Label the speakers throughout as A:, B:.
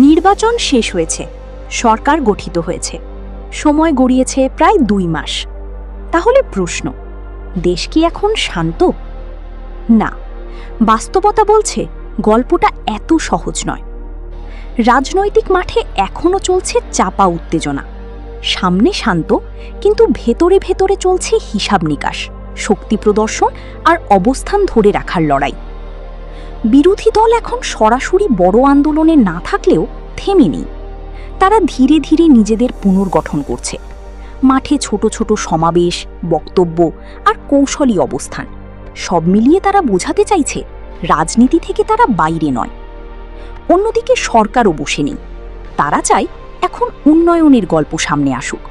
A: নির্বাচন শেষ হয়েছে, সরকার গঠিত হয়েছে, সময় গড়িয়েছে প্রায় 2 মাস। তাহলে প্রশ্ন, দেশ কি এখন শান্ত? না, বাস্তবতা বলছে গল্পটা এত সহজ নয়। রাজনৈতিক মাঠে এখনো চলছে চাপা উত্তেজনা। সামনে শান্ত, কিন্তু ভেতরে ভেতরে চলছে হিসাব নিকাশ, শক্তি প্রদর্শন আর অবস্থান ধরে রাখার লড়াই। বিরোধী দল এখন সরাসরি বড় আন্দোলনে না থাকলেও থেমে নেই। তারা ধীরে ধীরে নিজেদের পুনর্গঠন করছে। মাঠে ছোট ছোট সমাবেশ, বক্তব্য আর কৌশলী অবস্থান, সব মিলিয়ে তারা বোঝাতে চাইছে রাজনীতি থেকে তারা বাইরে নয়। অন্যদিকে সরকারও বসে নেই। তারা চায় এখন উন্নয়নের গল্প সামনে আসুক।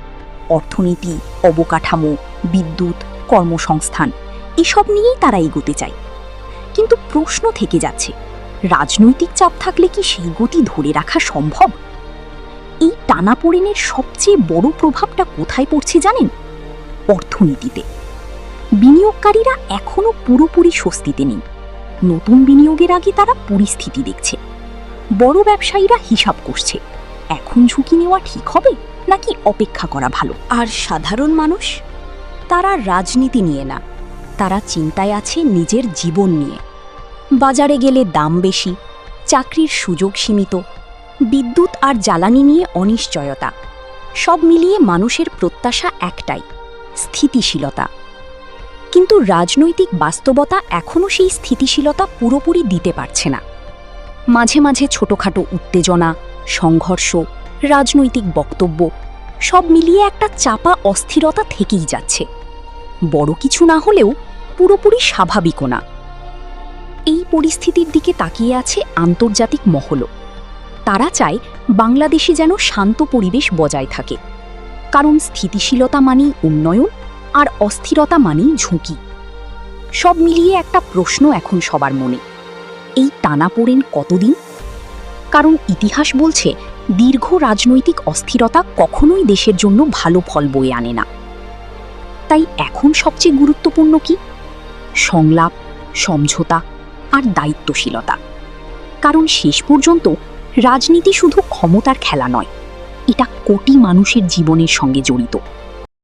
A: অর্থনীতি, অবকাঠামো, বিদ্যুৎ, কর্মসংস্থান এসব নিয়েই তারা এগোতে চায়। কিন্তু প্রশ্ন থেকে যাচ্ছে, রাজনৈতিক চাপ থাকলে কি সেই গতি ধরে রাখা সম্ভব? এই টানাপোড়েনের সবচেয়ে বড় প্রভাবটা কোথায় পড়ছে জানেন? অর্থনীতিতে। বিনিয়োগকারীরা এখনো পুরোপুরি স্বস্তিতে নেই। নতুন বিনিয়োগের আগে তারা পরিস্থিতি দেখছে। বড় ব্যবসায়ীরা হিসাব করছে, এখন ঝুঁকি নেওয়া ঠিক হবে নাকি অপেক্ষা করা ভালো। আর সাধারণ মানুষ, তারা রাজনীতি নিয়ে না, তারা চিন্তায় আছে নিজের জীবন নিয়ে। বাজারে গেলে দাম বেশি, চাকরির সুযোগ সীমিত, বিদ্যুৎ আর জ্বালানি নিয়ে অনিশ্চয়তা। সব মিলিয়ে মানুষের প্রত্যাশা একটাই, স্থিতিশীলতা। কিন্তু রাজনৈতিক বাস্তবতা এখনও সেই স্থিতিশীলতা পুরোপুরি দিতে পারছে না। মাঝে মাঝে ছোটখাটো উত্তেজনা, সংঘর্ষ, রাজনৈতিক বক্তব্য, সব মিলিয়ে একটা চাপা অস্থিরতা থেকেই যাচ্ছে। বড় কিছু না হলেও পুরোপুরি স্বাভাবিকও না। এই পরিস্থিতির দিকে তাকিয়ে আছে আন্তর্জাতিক মহলও। তারা চায় বাংলাদেশে যেন শান্ত পরিবেশ বজায় থাকে, কারণ স্থিতিশীলতা মানেই উন্নয়ন আর অস্থিরতা মানেই ঝুঁকি। সব মিলিয়ে একটা প্রশ্ন এখন সবার মনে, এই টানাপোড়েন কতদিন? কারণ ইতিহাস বলছে দীর্ঘ রাজনৈতিক অস্থিরতা কখনোই দেশের জন্য ভালো ফল বয়ে আনে না। তাই এখন সবচেয়ে গুরুত্বপূর্ণ কি? সংলাপ, সমঝোতা আর দায়িত্বশীলতা। কারণ শেষ পর্যন্ত রাজনীতি শুধু ক্ষমতার খেলা নয়, এটা কোটি মানুষের জীবনের সঙ্গে জড়িত।